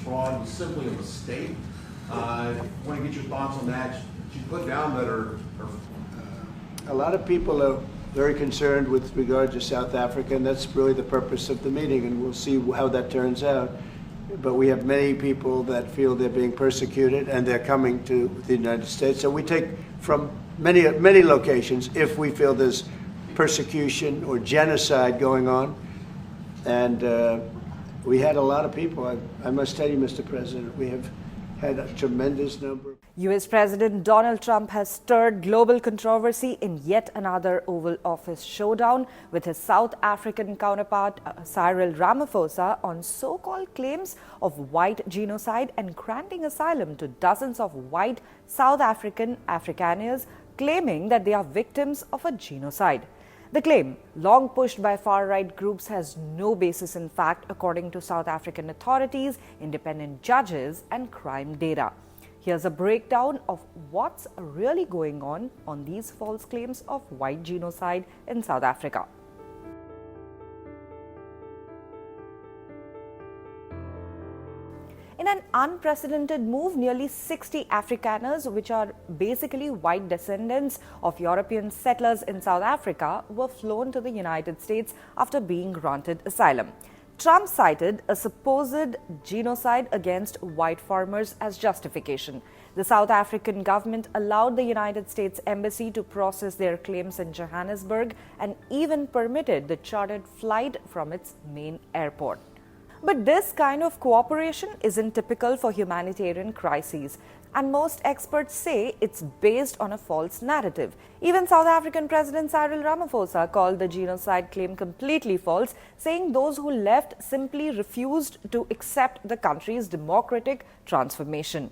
fraud was simply a mistake. I want to get your thoughts on that. She put down that A lot of people are very concerned with regard to South Africa, and that's really the purpose of the meeting, and we'll see how that turns out. But we have many people that feel they're being persecuted, and they're coming to the United States. So we take from many locations if we feel there's persecution or genocide going on. And we had a lot of people. I must tell you, Mr. President, we have had a tremendous number. US President Donald Trump has stirred global controversy in yet another Oval Office showdown with his South African counterpart Cyril Ramaphosa on so-called claims of white genocide and granting asylum to dozens of white South African Afrikaners claiming that they are victims of a genocide. The claim, long pushed by far-right groups, has no basis in fact, according to South African authorities, independent judges, and crime data. Here's a breakdown of what's really going on these false claims of white genocide in South Africa. In an unprecedented move, nearly 60 Afrikaners, which are basically white descendants of European settlers in South Africa, were flown to the United States after being granted asylum. Trump cited a supposed genocide against white farmers as justification. The South African government allowed the United States Embassy to process their claims in Johannesburg and even permitted the chartered flight from its main airport. But this kind of cooperation isn't typical for humanitarian crises, and most experts say it's based on a false narrative. Even South African President Cyril Ramaphosa called the genocide claim completely false, saying those who left simply refused to accept the country's democratic transformation.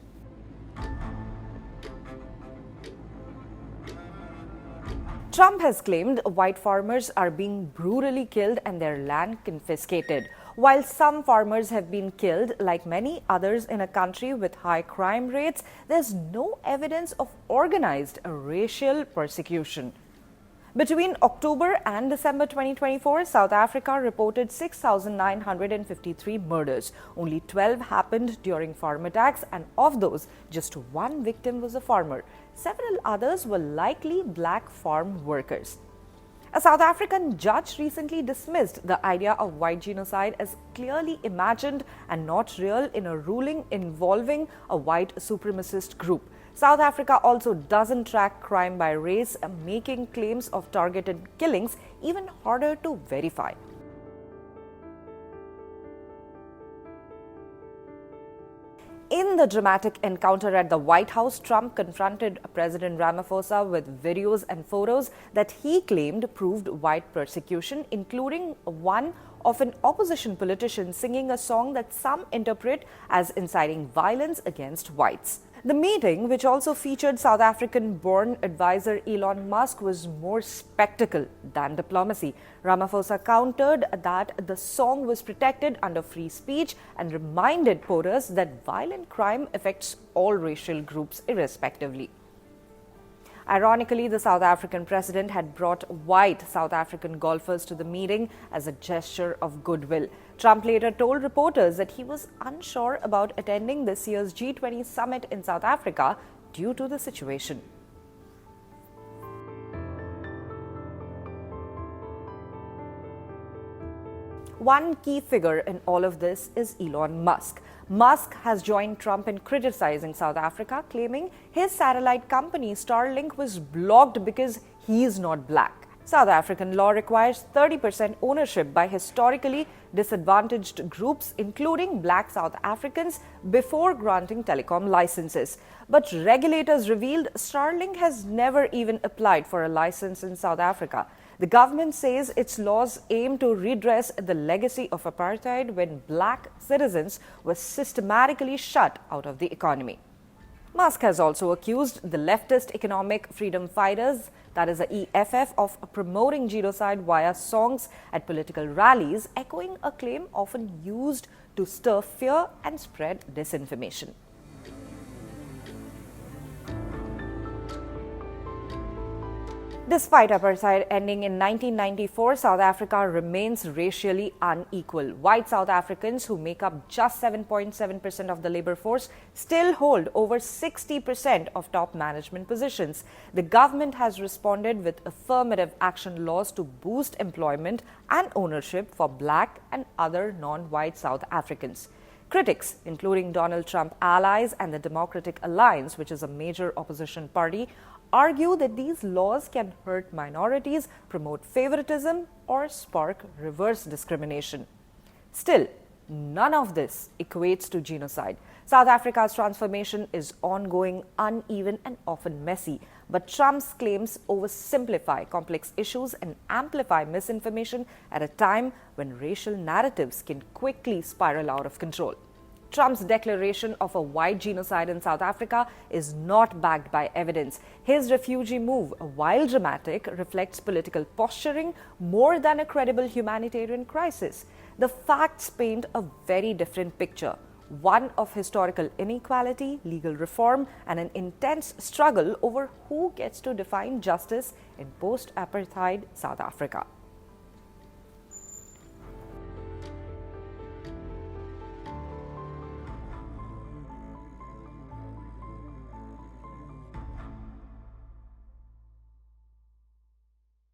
Trump has claimed white farmers are being brutally killed and their land confiscated. While some farmers have been killed, like many others in a country with high crime rates, there's no evidence of organized racial persecution. Between October and December 2024, South Africa reported 6,953 murders. Only 12 happened during farm attacks, and of those, just one victim was a farmer. Several others were likely black farm workers. A South African judge recently dismissed the idea of white genocide as clearly imagined and not real in a ruling involving a white supremacist group. South Africa also doesn't track crime by race, making claims of targeted killings even harder to verify. In the dramatic encounter at the White House, Trump confronted President Ramaphosa with videos and photos that he claimed proved white persecution, including one of an opposition politician singing a song that some interpret as inciting violence against whites. The meeting, which also featured South African-born advisor Elon Musk, was more spectacle than diplomacy. Ramaphosa countered that the song was protected under free speech and reminded voters that violent crime affects all racial groups irrespectively. Ironically, the South African president had brought white South African golfers to the meeting as a gesture of goodwill. Trump later told reporters that he was unsure about attending this year's G20 summit in South Africa due to the situation. One key figure in all of this is Elon Musk. Musk has joined Trump in criticizing South Africa, claiming his satellite company Starlink was blocked because he's not black. South African law requires 30% ownership by historically disadvantaged groups, including black South Africans, before granting telecom licenses. But regulators revealed Starlink has never even applied for a license in South Africa. The government says its laws aim to redress the legacy of apartheid when black citizens were systematically shut out of the economy. Musk has also accused the leftist economic freedom fighters, that is the EFF, of promoting genocide via songs at political rallies, echoing a claim often used to stir fear and spread disinformation. Despite apartheid ending in 1994, South Africa remains racially unequal. White South Africans, who make up just 7.7% of the labor force, still hold over 60% of top management positions. The government has responded with affirmative action laws to boost employment and ownership for black and other non-white South Africans. Critics, including Donald Trump allies and the Democratic Alliance, which is a major opposition party, argue that these laws can hurt minorities, promote favoritism, or spark reverse discrimination. Still, none of this equates to genocide. South Africa's transformation is ongoing, uneven, and often messy. But Trump's claims oversimplify complex issues and amplify misinformation at a time when racial narratives can quickly spiral out of control. Trump's declaration of a white genocide in South Africa is not backed by evidence. His refugee move, while dramatic, reflects political posturing more than a credible humanitarian crisis. The facts paint a very different picture, one of historical inequality, legal reform, and an intense struggle over who gets to define justice in post-apartheid South Africa.